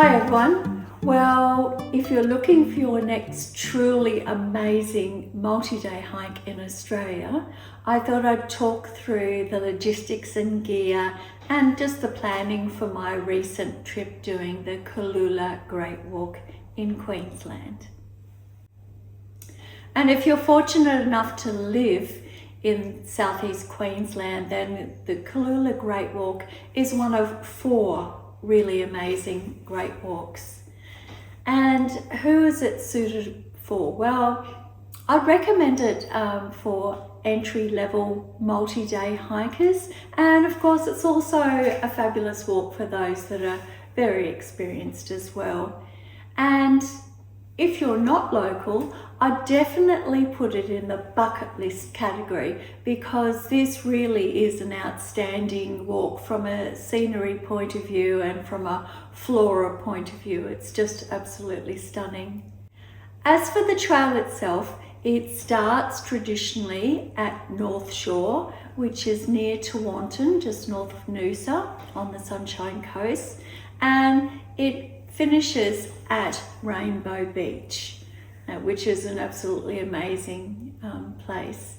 Hi everyone. Well, if you're looking for your next truly amazing multi-day hike in Australia, I thought I'd talk through the logistics and gear and just the planning for my recent trip doing the Cooloola Great Walk in Queensland. And if you're fortunate enough to live in South East Queensland, then the Cooloola Great Walk is one of 4 really amazing great walks. And who is it suited for? Well, I'd recommend it for entry-level multi-day hikers, and of course it's also a fabulous walk for those that are very experienced as well. And if you're not local, I definitely put it in the bucket list category, because this really is an outstanding walk from a scenery point of view and from a flora point of view. It's just absolutely stunning. As for the trail itself, it starts traditionally at North Shore, which is near Tewantin, just north of Noosa on the Sunshine Coast, and it finishes at Rainbow Beach, which is an absolutely amazing place.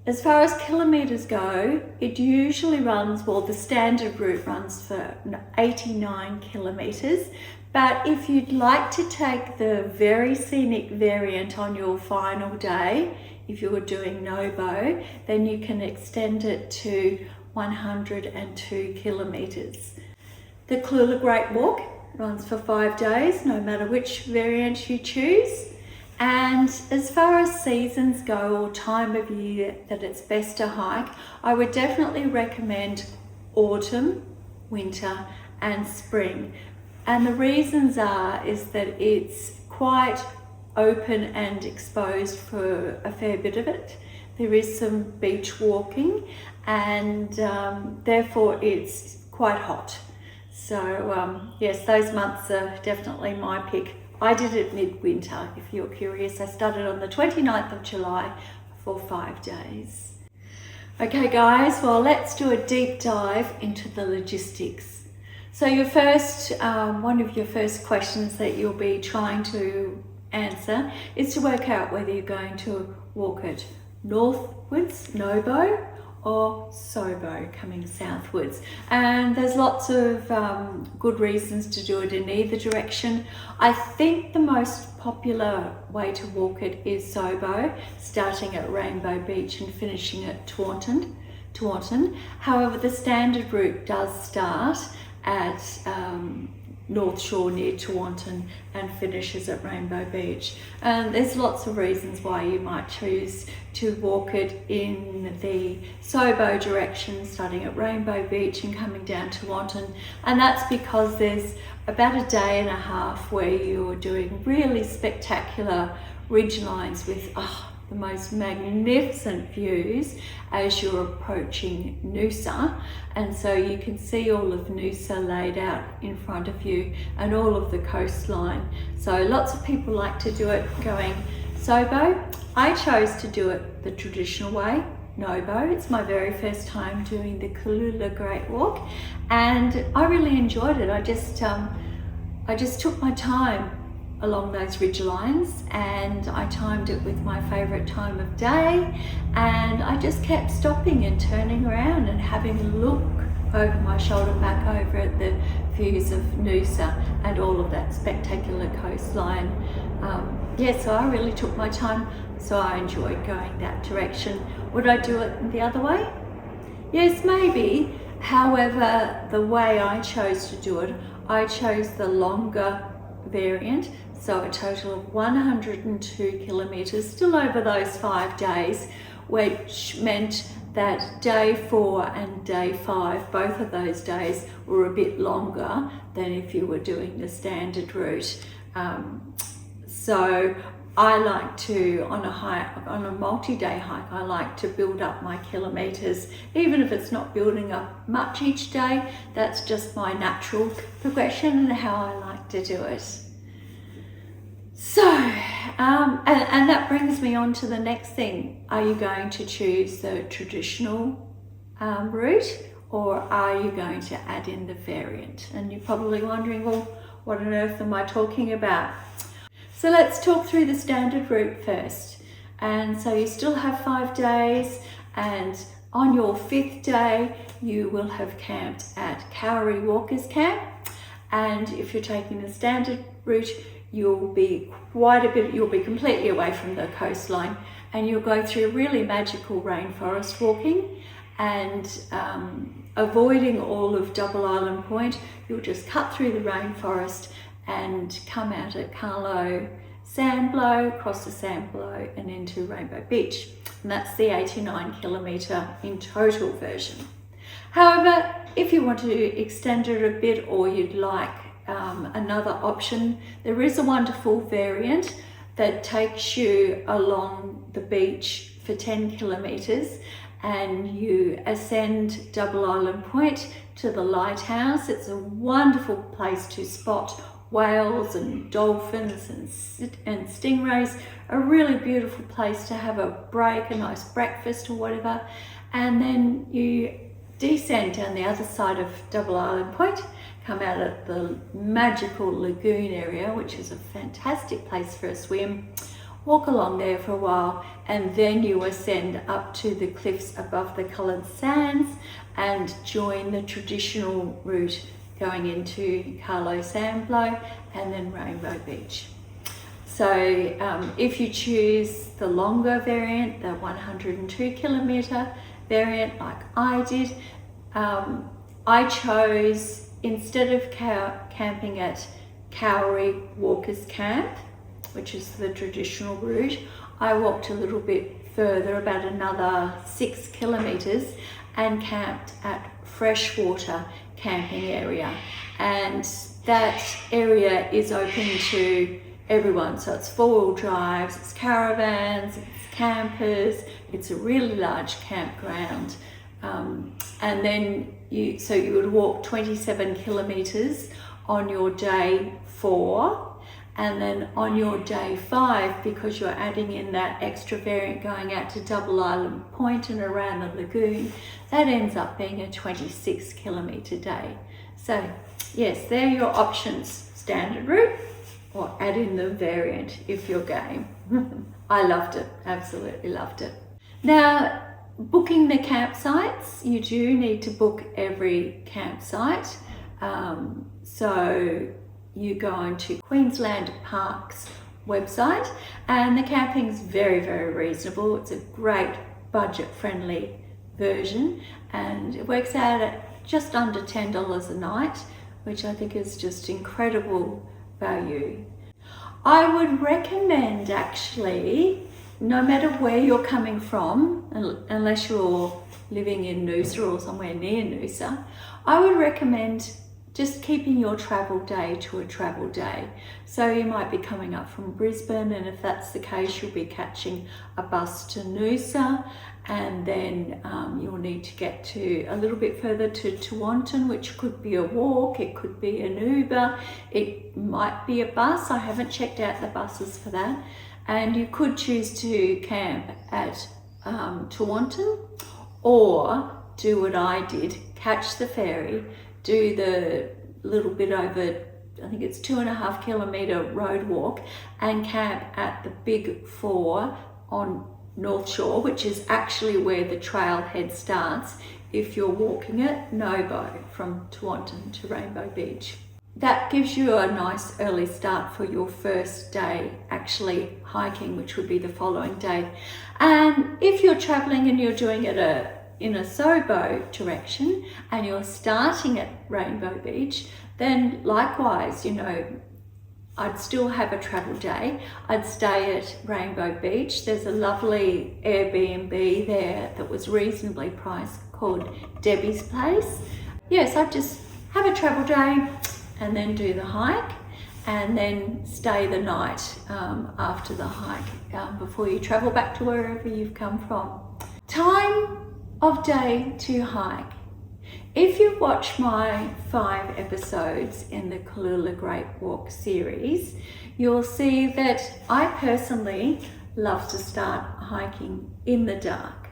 As far as kilometres go, it usually runs, well, the standard route runs for 89 kilometres, but if you'd like to take the very scenic variant on your final day, if you were doing Nobo, then you can extend it to 102 kilometres. The Cooloola Great Walk runs for 5 days, no matter which variant you choose. And as far as seasons go, or time of year that it's best to hike, I would definitely recommend autumn, winter and spring. And the reasons is that it's quite open and exposed for a fair bit of it. There is some beach walking, and therefore it's quite hot. So yes, those months are definitely my pick. I did it midwinter, if you're curious. I started on the 29th of July for 5 days. Okay guys, well, let's do a deep dive into the logistics. So your first, one of your first questions that you'll be trying to answer is to work out whether you're going to walk it northwards, Nobo, or Sobo, coming southwards. And there's lots of good reasons to do it in either direction. I think the most popular way to walk it is Sobo, starting at Rainbow Beach and finishing at Tewantin. However, the standard route does start at North Shore near Tewantin and finishes at Rainbow Beach. And there's lots of reasons why you might choose to walk it in the Sobo direction, starting at Rainbow Beach and coming down to Tewantin. And that's because there's about a day and a half where you're doing really spectacular ridge lines with the most magnificent views as you're approaching Noosa. And so you can see all of Noosa laid out in front of you and all of the coastline. So lots of people like to do it going Sobo. I chose to do it the traditional way, Nobo. It's my very first time doing the Cooloola Great Walk, and I really enjoyed it. I just took my time along those ridge lines, and I timed it with my favourite time of day, and I just kept stopping and turning around and having a look over my shoulder back over at the views of Noosa and all of that spectacular coastline. So I really took my time, so I enjoyed going that direction. Would I do it the other way? Yes, maybe. However, the way I chose to do it, I chose the longer variant, so a total of 102 kilometres, still over those 5 days, which meant that day 4 and day 5, both of those days were a bit longer than if you were doing the standard route. So I like to, on a multi-day hike, I like to build up my kilometres, even if it's not building up much each day. That's just my natural progression and how I like to do it. So, and that brings me on to the next thing. Are you going to choose the traditional route, or are you going to add in the variant? And you're probably wondering, well, what on earth am I talking about? So let's talk through the standard route first. And so you still have 5 days, and on your 5th day, you will have camped at Cowrie Walkers Camp. And if you're taking the standard route, you'll be completely away from the coastline, and you'll go through really magical rainforest walking, and avoiding all of Double Island Point. You'll just cut through the rainforest and come out at Carlo Sandblow, cross the Sandblow and into Rainbow Beach. And that's the 89-kilometre in total version. However, if you want to extend it a bit, or you'd like another option, there is a wonderful variant that takes you along the beach for 10 kilometres, and you ascend Double Island Point to the lighthouse. It's a wonderful place to spot whales and dolphins and stingrays. A really beautiful place to have a break, a nice breakfast or whatever. And then you descend down the other side of Double Island Point, come out at the magical lagoon area, which is a fantastic place for a swim. Walk along there for a while, and then you ascend up to the cliffs above the coloured sands and join the traditional route going into Carlo Sandblow and then Rainbow Beach. So if you choose the longer variant, the 102-kilometre variant like I did, I chose, instead of camping at Cowrie Walkers Camp, which is the traditional route, I walked a little bit further, about another 6 kilometres, and camped at Freshwater camping area. And that area is open to everyone. So it's 4-wheel drives, it's caravans, it's campers, it's a really large campground. And then you would walk 27 kilometres on your day 4. And then on your day 5, because you're adding in that extra variant going out to Double Island Point and around the lagoon, that ends up being a 26-kilometre day. So yes, they're your options: standard route or add in the variant if you're game. I loved it, absolutely loved it. Now, booking the campsites, you do need to book every campsite. So you go onto Queensland Parks website, and the camping's very, very reasonable. It's a great budget-friendly version, and it works out at just under $10 a night, which I think is just incredible value. I would recommend, actually, no matter where you're coming from, unless you're living in Noosa or somewhere near Noosa, I would recommend just keeping your travel day to a travel day. So you might be coming up from Brisbane, and if that's the case, you'll be catching a bus to Noosa, and then you'll need to get to a little bit further to Tewantin, which could be a walk, it could be an Uber, it might be a bus. I haven't checked out the buses for that. And you could choose to camp at Tewantin, or do what I did, catch the ferry, do the little bit over, I think it's 2.5 kilometre road walk, and camp at the Big 4 on North Shore, which is actually where the trailhead starts if you're walking at Nobo from Tewantin to Rainbow Beach. That gives you a nice early start for your first day actually hiking, which would be the following day. And if you're travelling and you're doing it in a Sobo direction and you're starting at Rainbow Beach, then likewise, I'd still have a travel day. I'd stay at Rainbow Beach. There's a lovely Airbnb there that was reasonably priced called Debbie's Place. Yes, I'd just have a travel day and then do the hike, and then stay the night after the hike before you travel back to wherever you've come from. Time of day to hike. If you watch my 5 episodes in the Cooloola Great Walk series, you'll see that I personally love to start hiking in the dark,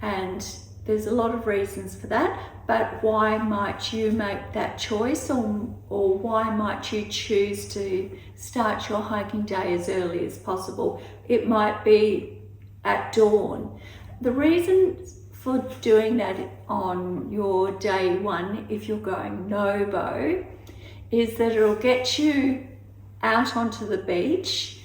and there's a lot of reasons for that, but why might you make that choice, or why might you choose to start your hiking day as early as possible? It might be at dawn. The reason for doing that on your day one, if you're going no-bow, is that it'll get you out onto the beach,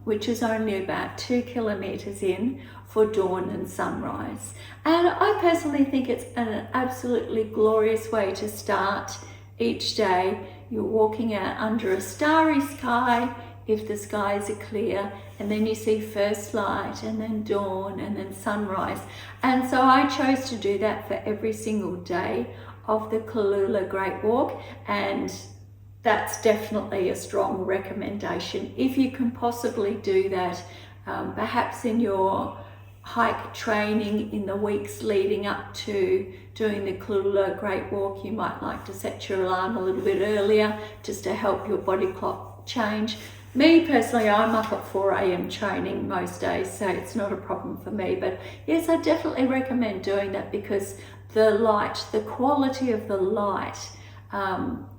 which is only about 2 kilometres in, for dawn and sunrise. And I personally think it's an absolutely glorious way to start each day. You're walking out under a starry sky, if the skies are clear, and then you see first light, and then dawn, and then sunrise. And so I chose to do that for every single day of the Cooloola Great Walk, and that's definitely a strong recommendation. If you can possibly do that, perhaps in your hike training in the weeks leading up to doing the Cooloola Great Walk, you might like to set your alarm a little bit earlier just to help your body clock change. Me personally, I'm up at 4 a.m. training most days, so it's not a problem for me. But yes, I definitely recommend doing that, because the light, the quality of the light,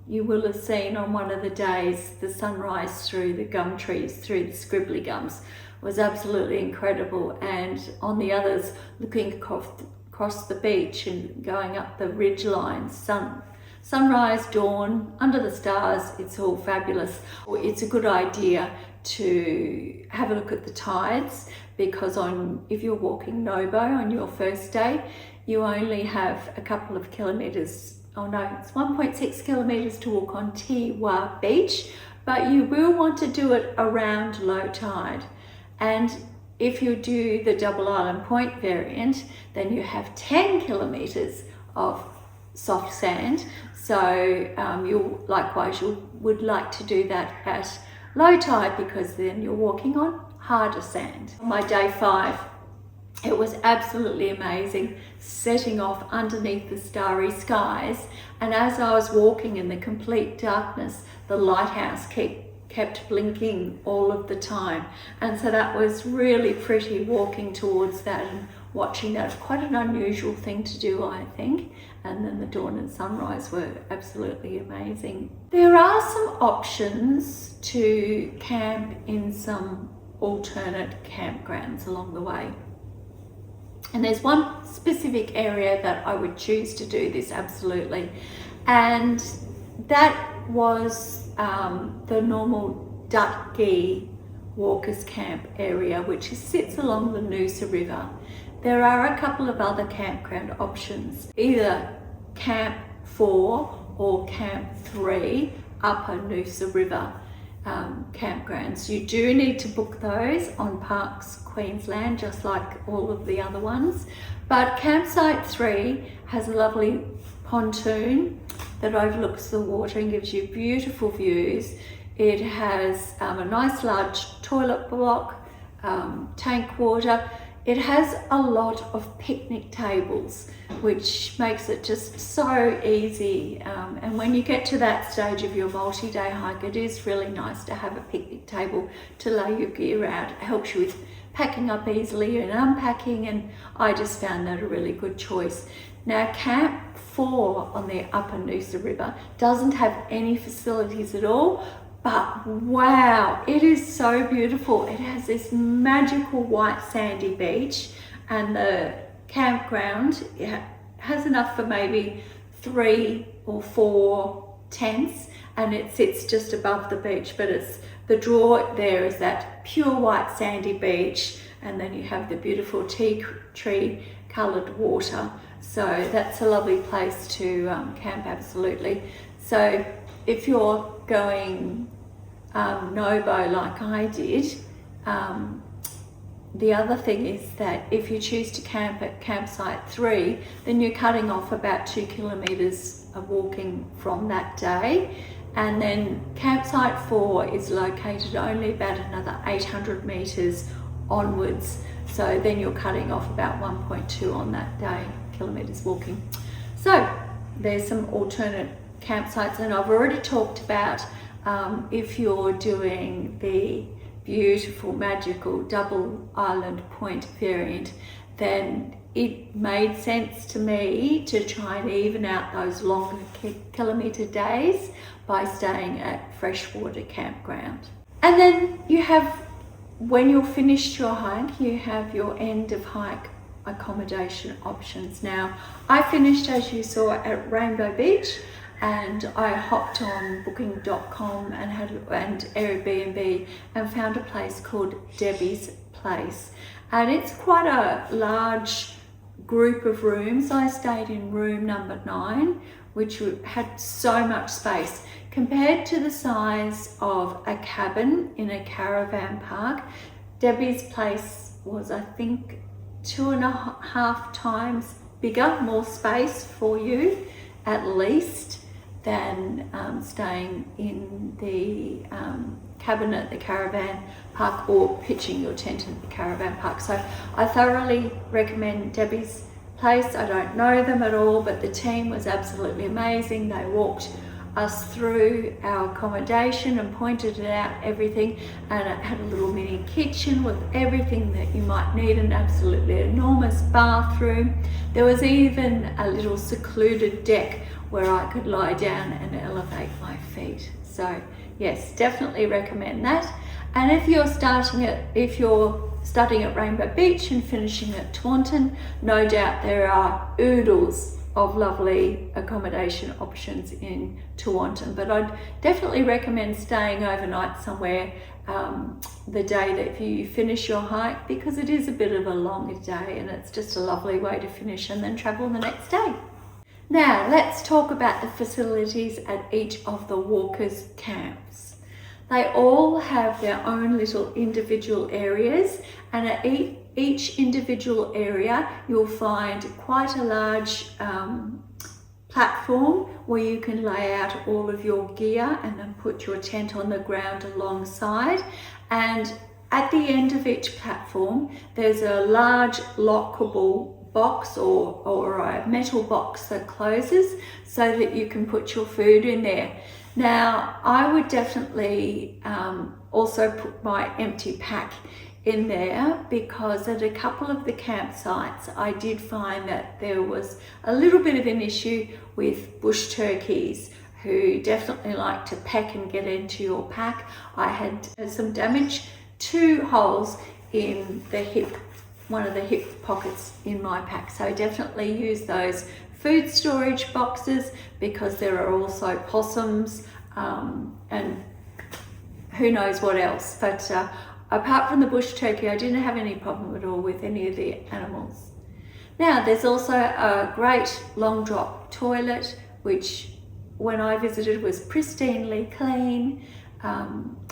you will have seen on one of the days, the sunrise through the gum trees, through the scribbly gums, was absolutely incredible. And on the others, looking across the beach and going up the ridge lines, sunrise, dawn, under the stars, it's all fabulous. It's a good idea to have a look at the tides, because if you're walking no-bow on your first day, you only have a couple of kilometres, it's 1.6 kilometres to walk on Tiwa Beach, but you will want to do it around low tide. And if you do the Double Island Point variant, then you have 10 kilometres of soft sand. So you would like to do that at low tide, because then you're walking on harder sand. On my day 5, it was absolutely amazing setting off underneath the starry skies, and as I was walking in the complete darkness, the lighthouse kept blinking all of the time, and so that was really pretty, walking towards that and watching that. Quite an unusual thing to do, I think. And then the dawn and sunrise were absolutely amazing. There are some options to camp in some alternate campgrounds along the way, and there's one specific area that I would choose to do this absolutely, and that was the normal Dutgee Walkers Camp area, which sits along the Noosa River. There are a couple of other campground options, either Camp 4 or Camp 3 Upper Noosa River campgrounds. You do need to book those on Parks Queensland, just like all of the other ones. But Campsite 3 has a lovely pontoon that overlooks the water and gives you beautiful views. It has a nice large toilet block, tank water. It has a lot of picnic tables, which makes it just so easy. And when you get to that stage of your multi-day hike, it is really nice to have a picnic table to lay your gear out. It helps you with packing up easily and unpacking, and I just found that a really good choice. Now, Camp 4 on the Upper Noosa River doesn't have any facilities at all, but wow, it is so beautiful. It has this magical white sandy beach, and the campground has enough for maybe 3 or 4 tents, and it sits just above the beach. But the draw there is that pure white sandy beach, and then you have the beautiful tea tree coloured water. So that's a lovely place to camp, absolutely. So if you're going no-bow like I did, the other thing is that if you choose to camp at Campsite 3, then you're cutting off about 2 kilometres of walking from that day. And then Campsite 4 is located only about another 800 metres onwards. So then you're cutting off about 1.2 on that day, kilometres walking. So there's some alternate campsites, and I've already talked about if you're doing the beautiful, magical Double Island Point variant, then it made sense to me to try and even out those longer kilometre days by staying at freshwater campground. And then you have, when you're finished your hike, you have your end of hike accommodation options. Now, I finished, as you saw, at Rainbow Beach, and I hopped on booking.com and Airbnb and found a place called Debbie's Place. And it's quite a large group of rooms. I stayed in room number 9, which had so much space. Compared to the size of a cabin in a caravan park, Debbie's Place was, I think, 2.5 times bigger, more space for you at least than staying in the cabin at the caravan park or pitching your tent in the caravan park. So I thoroughly recommend Debbie's Place. I don't know them at all, but the team was absolutely amazing. They walked us through our accommodation and pointed out everything, and it had a little mini kitchen with everything that you might need, an absolutely enormous bathroom. There was even a little secluded deck where I could lie down and elevate my feet. So yes, definitely recommend that. And if you're starting at Rainbow Beach and finishing at Taunton, no doubt there are oodles of lovely accommodation options in Taunton, but I'd definitely recommend staying overnight somewhere the day that you finish your hike, because it is a bit of a longer day and it's just a lovely way to finish and then travel the next day. Now let's talk about the facilities at each of the walkers' camps. They all have their own little individual areas, and at each individual area you'll find quite a large platform where you can lay out all of your gear and then put your tent on the ground alongside. And at the end of each platform there's a large lockable box or a metal box that closes so that you can put your food in there. Now, I would definitely also put my empty pack in there, because at a couple of the campsites I did find that there was a little bit of an issue with bush turkeys who definitely like to peck and get into your pack. I had some damage, 2 holes in the hip, one of the hip pockets in my pack, so definitely use those food storage boxes, because there are also possums and who knows what else. But apart from the bush turkey, I didn't have any problem at all with any of the animals. Now, there's also a great long drop toilet, which when I visited was pristinely clean.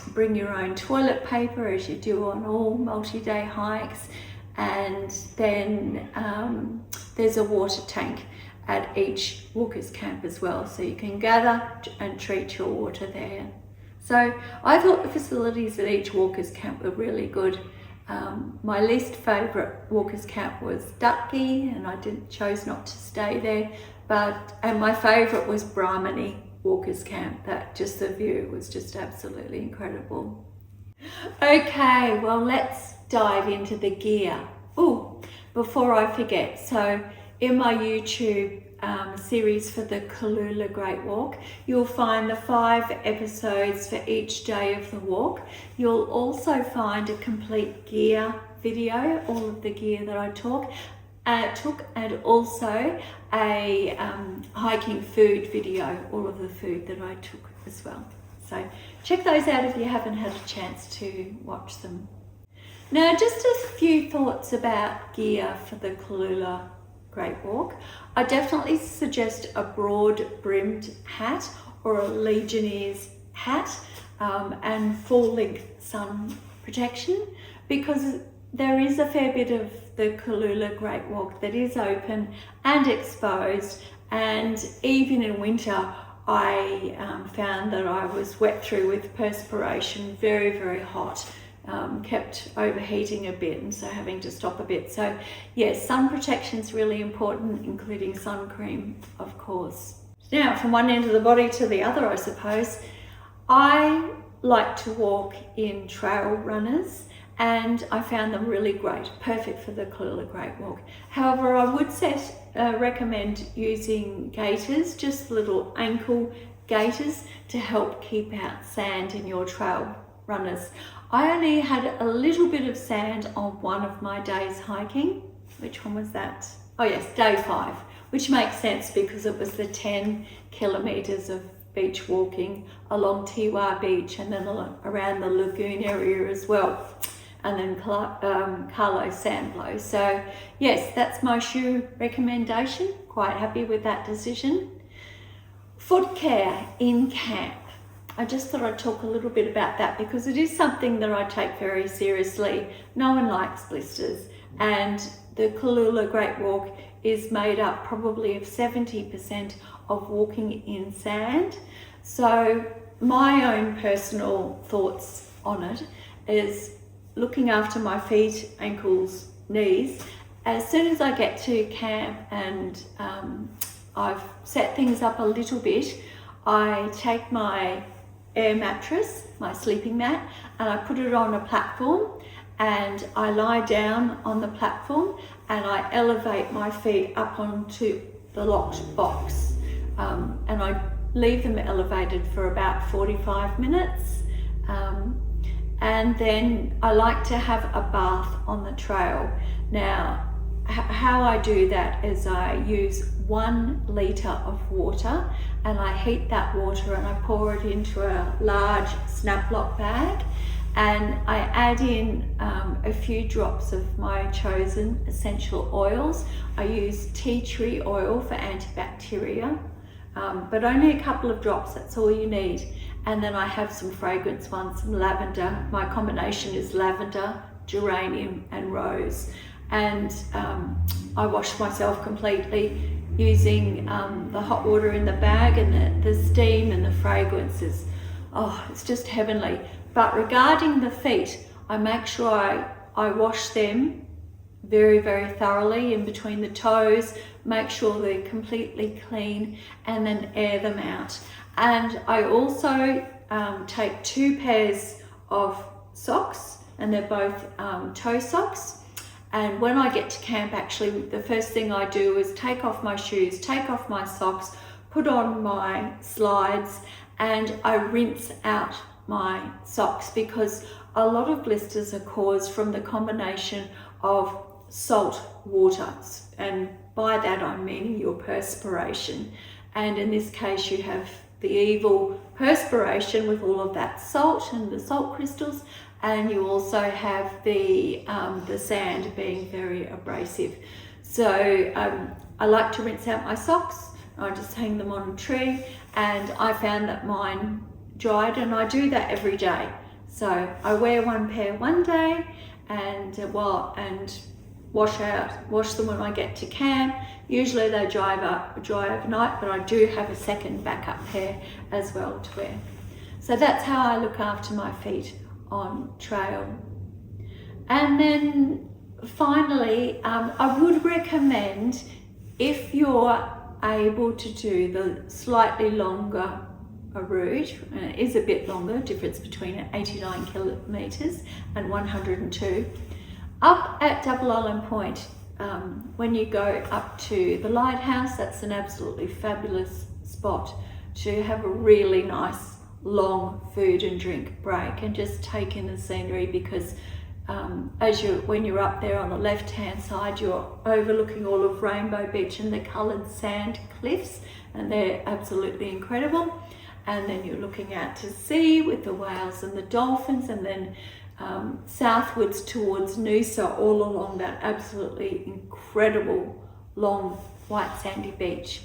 Bring your own toilet paper, as you do on all multi-day hikes. And then there's a water tank at each walker's camp as well, so you can gather and treat your water there. So I thought the facilities at each walker's camp were really good. My least favourite walker's camp was Dutki, and I chose not to stay there. And my favourite was Brahmani walker's camp. That just the view was just absolutely incredible. Okay, well, let's dive into the gear. Oh, before I forget, so in my YouTube series for the Cooloola Great Walk, you'll find the 5 episodes for each day of the walk. You'll also find a complete gear video, all of the gear that I took, and also a hiking food video, all of the food that I took as well. So check those out if you haven't had a chance to watch them. Now, just a few thoughts about gear for the Cooloola Great Walk. I definitely suggest a broad brimmed hat or a Legionnaire's hat and full length sun protection, because there is a fair bit of the Cooloola Great Walk that is open and exposed, and even in winter I found that I was wet through with perspiration, very, very hot. Kept overheating a bit, and so having to stop a bit. So yes, sun protection is really important, including sun cream, of course. Now, from one end of the body to the other, I suppose, I like to walk in trail runners, and I found them really great, perfect for the Cooloola Great Walk. However, I would recommend using gaiters, just little ankle gaiters, to help keep out sand in your trail runners. I only had a little bit of sand on one of my days hiking. Which one was that? Oh yes, day 5, which makes sense because it was the 10 kilometres of beach walking along Tiwa Beach and then around the lagoon area as well, and then Carlo Sandblow. So yes, that's my shoe recommendation. Quite happy with that decision. Foot care in camp. I just thought I'd talk a little bit about that because it is something that I take very seriously. No one likes blisters, and the Cooloola Great Walk is made up probably of 70% of walking in sand. So my own personal thoughts on it is looking after my feet, ankles, knees. As soon as I get to camp and I've set things up a little bit, I take my air mattress, my sleeping mat, and I put it on a platform, and I lie down on the platform and I elevate my feet up onto the locked box, and I leave them elevated for about 45 minutes, and then I like to have a bath on the trail. Now how I do that is I use 1 litre of water, and I heat that water and I pour it into a large snap lock bag, and I add in a few drops of my chosen essential oils. I use tea tree oil for antibacteria, but only a couple of drops, that's all you need. And then I have some fragrance ones, some lavender. My combination is lavender, geranium and rose. And I wash myself completely using the hot water in the bag, and the steam and the fragrances. Oh, it's just heavenly. But regarding the feet, I make sure I wash them very, very thoroughly in between the toes, make sure they're completely clean, and then air them out. And I also take 2 pairs of socks, and they're both toe socks. And when I get to camp, actually, the first thing I do is take off my shoes, take off my socks, put on my slides, and I rinse out my socks, because a lot of blisters are caused from the combination of salt water, and by that I mean your perspiration. And in this case you have the evil perspiration with all of that salt and the salt crystals, and you also have the sand being very abrasive. So I like to rinse out my socks. I just hang them on a tree, and I found that mine dried, and I do that every day. So I wear 1 pair one day and wash them when I get to camp. Usually they dry overnight, but I do have a second backup pair as well to wear. So that's how I look after my feet on trail. And then finally, I would recommend, if you're able to do the slightly longer route, and it is a bit longer, difference between 89 kilometres and 102, up at Double Island Point, when you go up to the lighthouse, that's an absolutely fabulous spot to have a really nice long food and drink break and just take in the scenery, because when you're up there on the left hand side, you're overlooking all of Rainbow Beach and the coloured sand cliffs, and they're absolutely incredible. And then you're looking out to sea with the whales and the dolphins, and then southwards towards Noosa, all along that absolutely incredible long white sandy beach.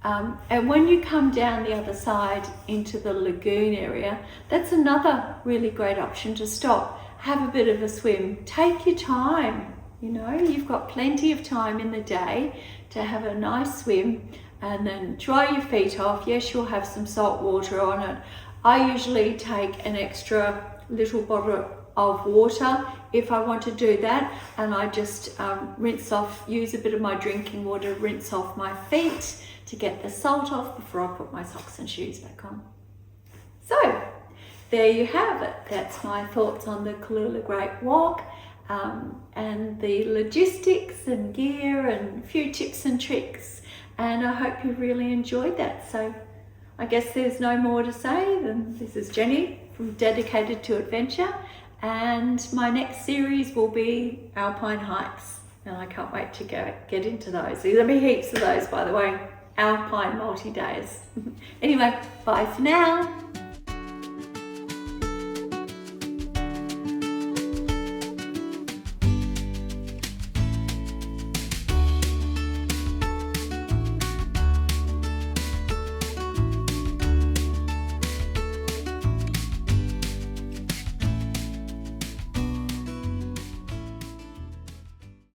And when you come down the other side into the lagoon area, that's another really great option to stop, have a bit of a swim, take your time. You know, you've got plenty of time in the day to have a nice swim, and then dry your feet off. Yes, you'll have some salt water on it. I usually take an extra little bottle of water if I want to do that, and I just rinse off, use a bit of my drinking water, rinse off my feet to get the salt off before I put my socks and shoes back on. So there you have it. That's my thoughts on the Cooloola Great Walk, and the logistics and gear and a few tips and tricks. And I hope you really enjoyed that. So I guess there's no more to say than this is Jenny from Dedicated to Adventure, and my next series will be Alpine hikes, and I can't wait to get into those. There'll be heaps of those, by the way. Alpine multi-days. Anyway, bye for now.